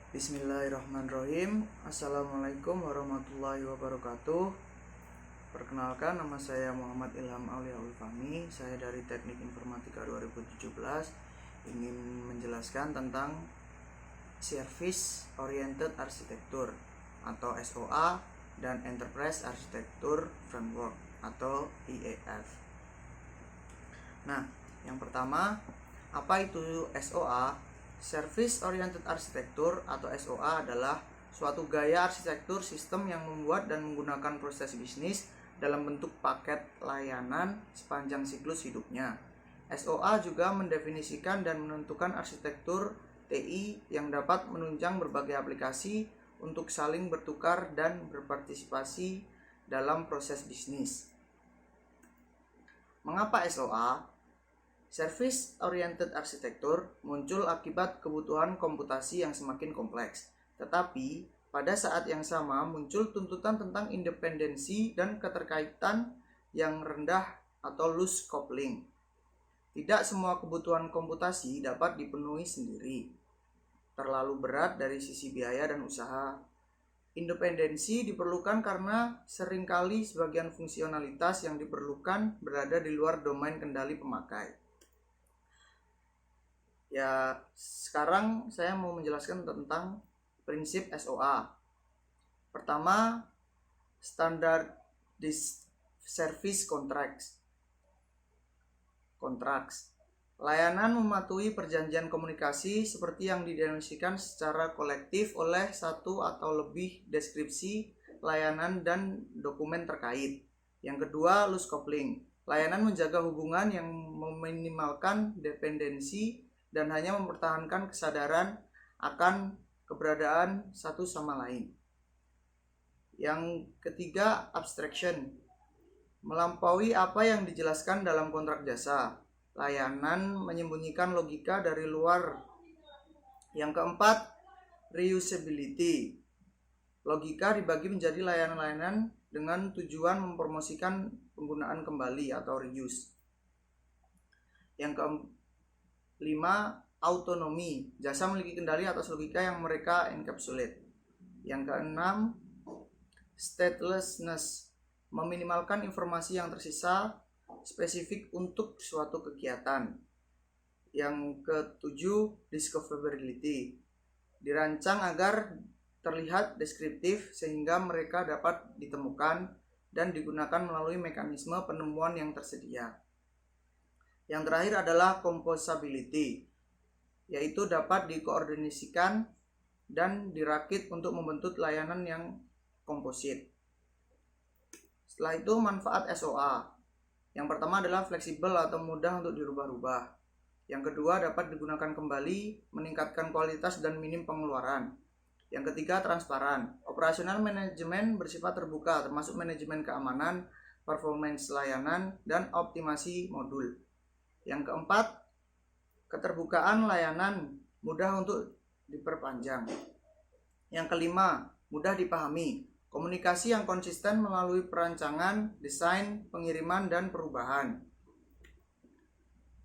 Bismillahirrahmanirrahim. Assalamualaikum warahmatullahi wabarakatuh. Perkenalkan, nama saya Muhammad Ilham Aulia Ulfami. Saya dari Teknik Informatika 2017 ingin menjelaskan tentang Service Oriented Architecture atau SOA dan Enterprise Architecture Framework atau EAF. Nah, yang pertama, apa itu SOA? Service Oriented Architecture atau SOA adalah suatu gaya arsitektur sistem yang membuat dan menggunakan proses bisnis dalam bentuk paket layanan sepanjang siklus hidupnya. SOA juga mendefinisikan dan menentukan arsitektur TI yang dapat menunjang berbagai aplikasi untuk saling bertukar dan berpartisipasi dalam proses bisnis. Mengapa SOA? Service Oriented Architecture muncul akibat kebutuhan komputasi yang semakin kompleks. Tetapi, pada saat yang sama muncul tuntutan tentang independensi dan keterkaitan yang rendah atau loose coupling. Tidak semua kebutuhan komputasi dapat dipenuhi sendiri. Terlalu berat dari sisi biaya dan usaha. Independensi diperlukan karena seringkali sebagian fungsionalitas yang diperlukan berada di luar domain kendali pemakai. Ya, sekarang saya mau menjelaskan tentang prinsip SOA. Pertama, Standard Service Contracts. Layanan mematuhi perjanjian komunikasi seperti yang didefinisikan secara kolektif oleh satu atau lebih deskripsi layanan dan dokumen terkait. Yang kedua, loose coupling. Layanan menjaga hubungan yang meminimalkan dependensi dan hanya mempertahankan kesadaran akan keberadaan satu sama lain. Yang ketiga, abstraction. Melampaui apa yang dijelaskan dalam kontrak jasa. Layanan menyembunyikan logika dari luar. Yang keempat, reusability. Logika dibagi menjadi layanan-layanan dengan tujuan mempromosikan penggunaan kembali atau reuse. Yang kelima, autonomi. Jasa memiliki kendali atas logika yang mereka encapsulate. Yang keenam, statelessness. Meminimalkan informasi yang tersisa spesifik untuk suatu kegiatan. Yang ketujuh, discoverability. Dirancang agar terlihat deskriptif sehingga mereka dapat ditemukan dan digunakan melalui mekanisme penemuan yang tersedia. Yang terakhir adalah composability, yaitu dapat dikoordinasikan dan dirakit untuk membentuk layanan yang komposit. Setelah itu, manfaat SOA. Yang pertama adalah fleksibel atau mudah untuk dirubah-rubah. Yang kedua, dapat digunakan kembali, meningkatkan kualitas dan minim pengeluaran. Yang ketiga, transparan. Operasional manajemen bersifat terbuka, termasuk manajemen keamanan, performance layanan, dan optimasi modul. Yang keempat, keterbukaan layanan, mudah untuk diperpanjang. Yang kelima, mudah dipahami. Komunikasi yang konsisten melalui perancangan, desain, pengiriman, dan perubahan.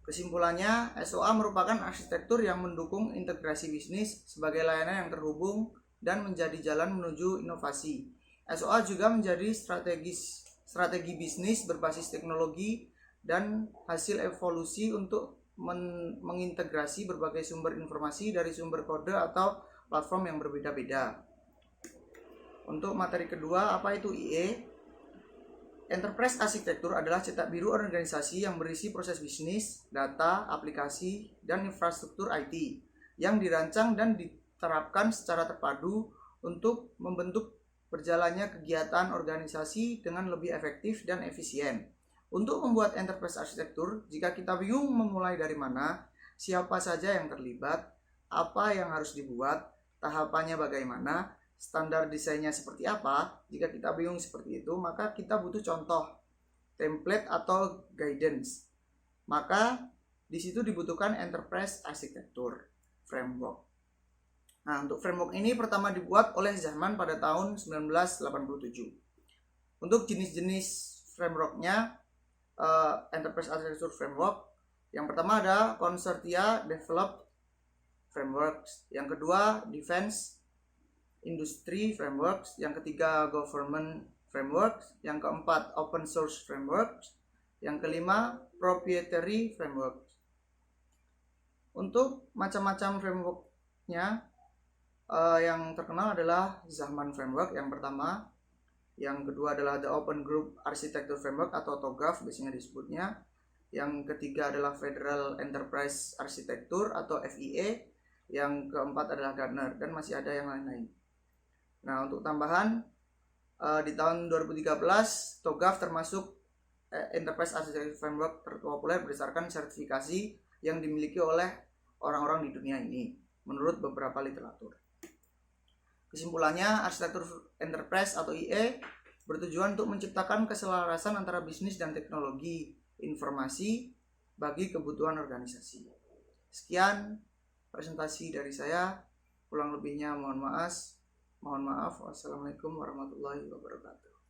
Kesimpulannya, SOA merupakan arsitektur yang mendukung integrasi bisnis sebagai layanan yang terhubung dan menjadi jalan menuju inovasi. SOA juga menjadi strategi bisnis berbasis teknologi dan hasil evolusi untuk mengintegrasi berbagai sumber informasi dari sumber kode atau platform yang berbeda-beda. Untuk materi kedua, apa itu IE? Enterprise Architecture adalah cetak biru organisasi yang berisi proses bisnis, data, aplikasi, dan infrastruktur IT yang dirancang dan diterapkan secara terpadu untuk membentuk berjalannya kegiatan organisasi dengan lebih efektif dan efisien. Untuk membuat enterprise architecture, jika kita bingung memulai dari mana, siapa saja yang terlibat, apa yang harus dibuat, tahapannya bagaimana, standar desainnya seperti apa, jika kita bingung seperti itu, maka kita butuh contoh, template atau guidance. Maka di situ dibutuhkan enterprise architecture framework. Nah, untuk framework ini pertama dibuat oleh Zahman pada tahun 1987. Untuk jenis-jenis frameworknya, Enterprise Architecture Framework, yang pertama ada Consortia Developed frameworks, yang kedua defense industry frameworks, yang ketiga government frameworks, yang keempat open source frameworks, yang kelima proprietary frameworks. Untuk macam-macam frameworknya, yang terkenal adalah Zahman framework yang pertama, yang kedua adalah the Open Group Architecture Framework atau TOGAF biasanya disebutnya, yang ketiga adalah Federal Enterprise Architecture atau FEA, yang keempat adalah Gartner, dan masih ada yang lain-lain. Nah, untuk tambahan, di tahun 2013 TOGAF termasuk Enterprise Architecture Framework terpopuler berdasarkan sertifikasi yang dimiliki oleh orang-orang di dunia ini menurut beberapa literatur. Kesimpulannya, arsitektur enterprise atau IE bertujuan untuk menciptakan keselarasan antara bisnis dan teknologi informasi bagi kebutuhan organisasi. Sekian presentasi dari saya. Kurang lebihnya mohon maaf. Wassalamualaikum warahmatullahi wabarakatuh.